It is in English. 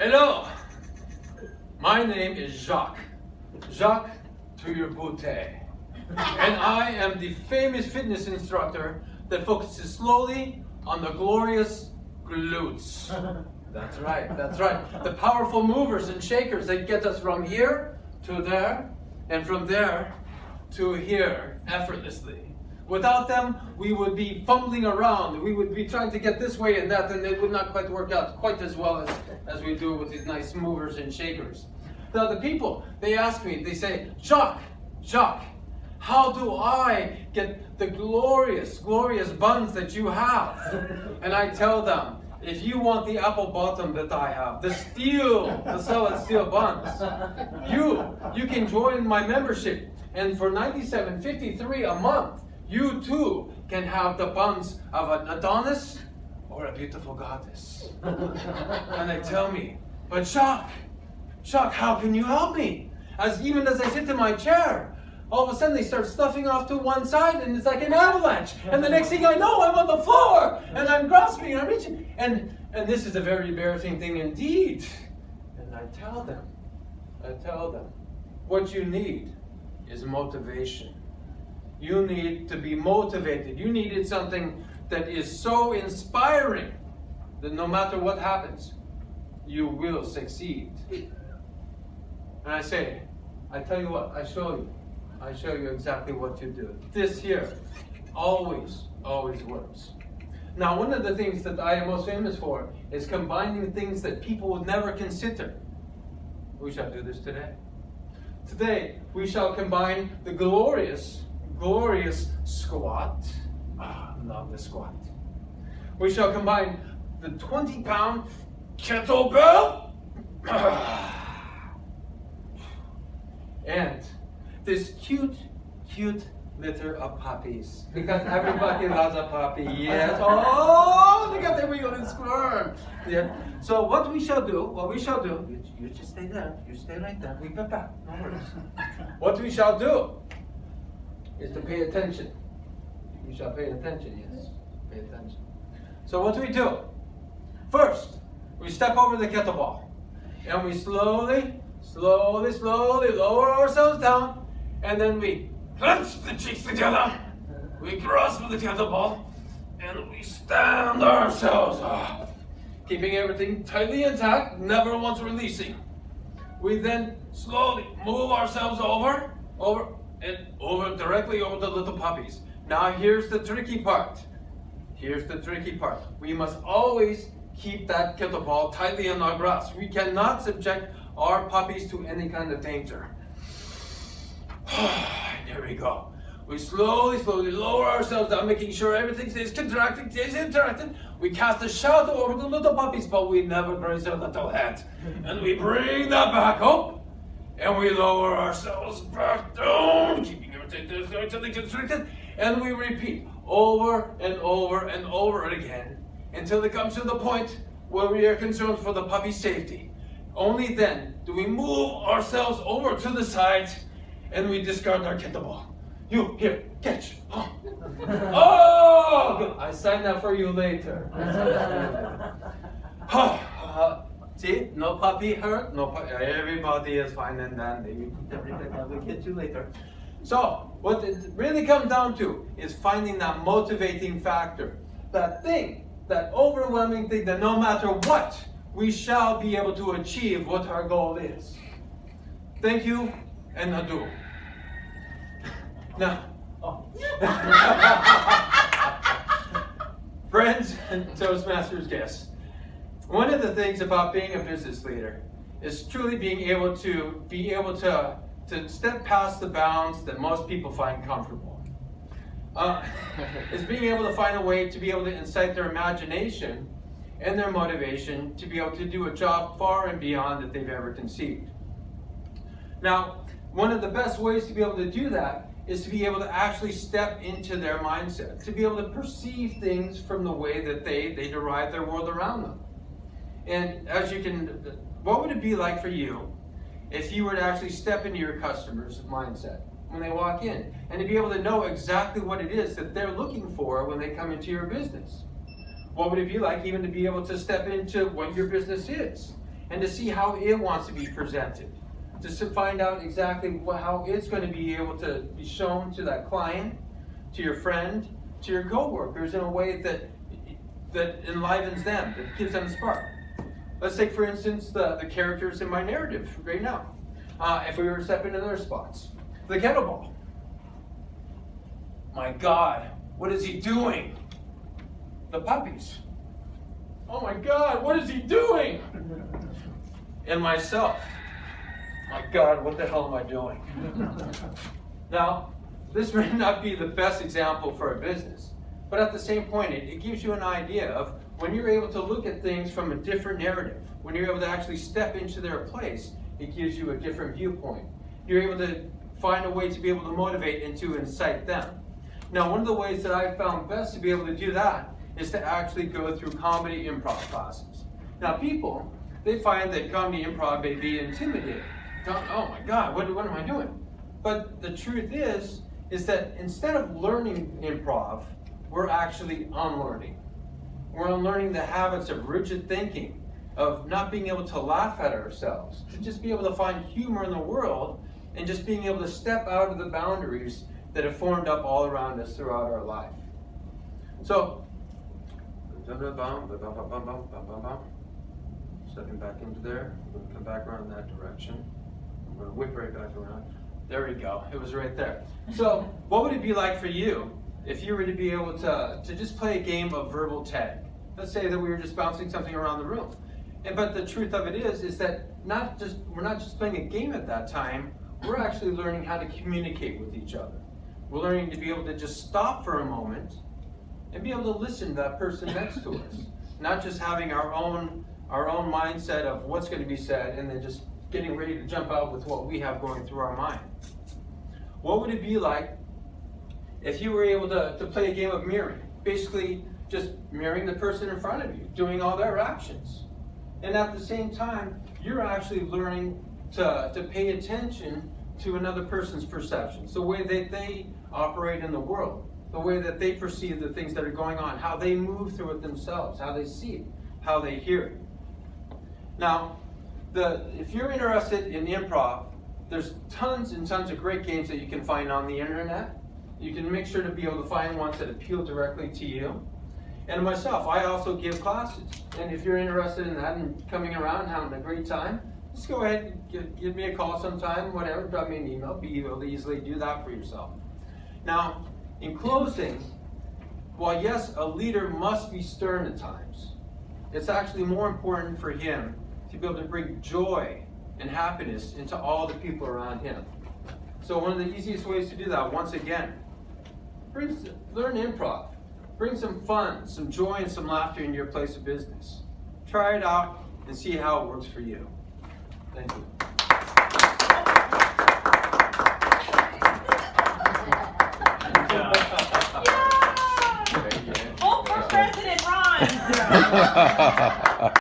Hello, my name is Jacques to your beauté, and I am the famous fitness instructor that focuses slowly on the glorious glutes. That's right, that's right. The powerful movers and shakers that get us from here to there, and from there to here effortlessly. Without them, we would be fumbling around. We would be trying to get this way and that, and it would not quite work out quite as well as we do with these nice movers and shakers. Now the people, they ask me, they say, Jacques, how do I get the glorious buns that you have? And I tell them, if you want the apple bottom that I have, the solid steel buns, you can join my membership. And for $97.53 a month, you too can have the buns of an Adonis or a beautiful goddess. And they tell me, but Jacques, how can you help me? Even as I sit in my chair, all of a sudden they start stuffing off to one side and it's like an avalanche. And the next thing I know, I'm on the floor and I'm grasping and I'm reaching. And this is a very embarrassing thing indeed. And I tell them, what you need is motivation. You need to be motivated. You needed something that is so inspiring that no matter what happens, you will succeed. And I tell you what, I show you exactly what to do. This here always works. Now, one of the things that I am most famous for is combining things that people would never consider. We shall do this today. Today, we shall combine the glorious squat. Love the squat. We shall combine the 20-pound kettlebell and this cute litter of puppies. Because everybody loves a puppy, yes. Oh, look at them, we're going to squirm. Yeah. So what we shall do, you just stay there, you stay right there, we come back, no worries. What we shall do is to pay attention. We shall pay attention, yes, pay attention. So what do we do? First, we step over the kettlebell, and we slowly lower ourselves down, and then we clench the cheeks together, we grasp the kettlebell, and we stand ourselves up, keeping everything tightly intact, never once releasing. We then slowly move ourselves over directly over the little puppies. Now here's the tricky part. We must always keep that kettlebell tightly in our grasp. We cannot subject our puppies to any kind of danger. There we go. We slowly lower ourselves down, making sure everything stays interacted. We cast a shadow over the little puppies, but we never graze their little head. And we bring that back up, and we lower ourselves back down, keeping everything constricted, and we repeat over and over again until it comes to the point where we are concerned for the puppy's safety. Only then do we move ourselves over to the side and we discard our kettlebell. You, here, catch. Oh, good. I signed that for you later. See, no puppy hurt, everybody is fine and dandy. We'll get you later. So, what it really comes down to is finding that motivating factor. That thing, that overwhelming thing that no matter what, we shall be able to achieve what our goal is. Thank you, and adieu. Now, friends and Toastmasters guests, one of the things about being a business leader is truly being able to step past the bounds that most people find comfortable. Is being able to find a way to be able to incite their imagination and their motivation to be able to do a job far and beyond that they've ever conceived. Now, one of the best ways to be able to do that is to be able to actually step into their mindset, to be able to perceive things from the way that they derive their world around them. And what would it be like for you if you were to actually step into your customer's mindset when they walk in, and to be able to know exactly what it is that they're looking for when they come into your business? What would it be like even to be able to step into what your business is and to see how it wants to be presented. Just to find out exactly how it's going to be able to be shown to that client, to your friend, to your coworkers in a way that enlivens them, that gives them a spark. Let's take, for instance, the characters in my narrative right now. If we were to step into their spots. The kettlebell. My God, what is he doing? The puppies. Oh my God, what is he doing? And myself. My God, what the hell am I doing? Now, this may not be the best example for a business, but at the same point, it gives you an idea of when you're able to look at things from a different narrative, when you're able to actually step into their place, it gives you a different viewpoint. You're able to find a way to be able to motivate and to incite them. Now, one of the ways that I've found best to be able to do that is to actually go through comedy improv classes. Now, people, they find that comedy improv may be intimidating. Oh my God, what am I doing? But the truth is that instead of learning improv, we're actually unlearning. We're unlearning the habits of rigid thinking, of not being able to laugh at ourselves, to just be able to find humor in the world, and just being able to step out of the boundaries that have formed up all around us throughout our life. So, stepping back into there, I'm going to come back around in that direction. I'm going to whip right back around. There we go. It was right there. So, what would it be like for you if you were to be able to just play a game of verbal tag? Let's say that we were just bouncing something around the room. But the truth of it is that we're not just playing a game at that time, we're actually learning how to communicate with each other. We're learning to be able to just stop for a moment and be able to listen to that person next to us. Not just having our own mindset of what's going to be said and then just getting ready to jump out with what we have going through our mind. What would it be like if you were able to play a game of mirroring? Basically, just mirroring the person in front of you, doing all their actions. And at the same time, you're actually learning to pay attention to another person's perceptions, the way that they operate in the world, the way that they perceive the things that are going on, how they move through it themselves, how they see it, how they hear it. Now, if you're interested in improv, there's tons and tons of great games that you can find on the internet. You can make sure to be able to find ones that appeal directly to you. And myself, I also give classes. And if you're interested in that and coming around, having a great time, just go ahead and give me a call sometime, whatever, drop me an email, be able to easily do that for yourself. Now, in closing, while yes, a leader must be stern at times, it's actually more important for him to be able to bring joy and happiness into all the people around him. So one of the easiest ways to do that, once again, learn improv. Bring some fun, some joy, and some laughter into your place of business. Try it out and see how it works for you. Thank you. Vote for President Ron!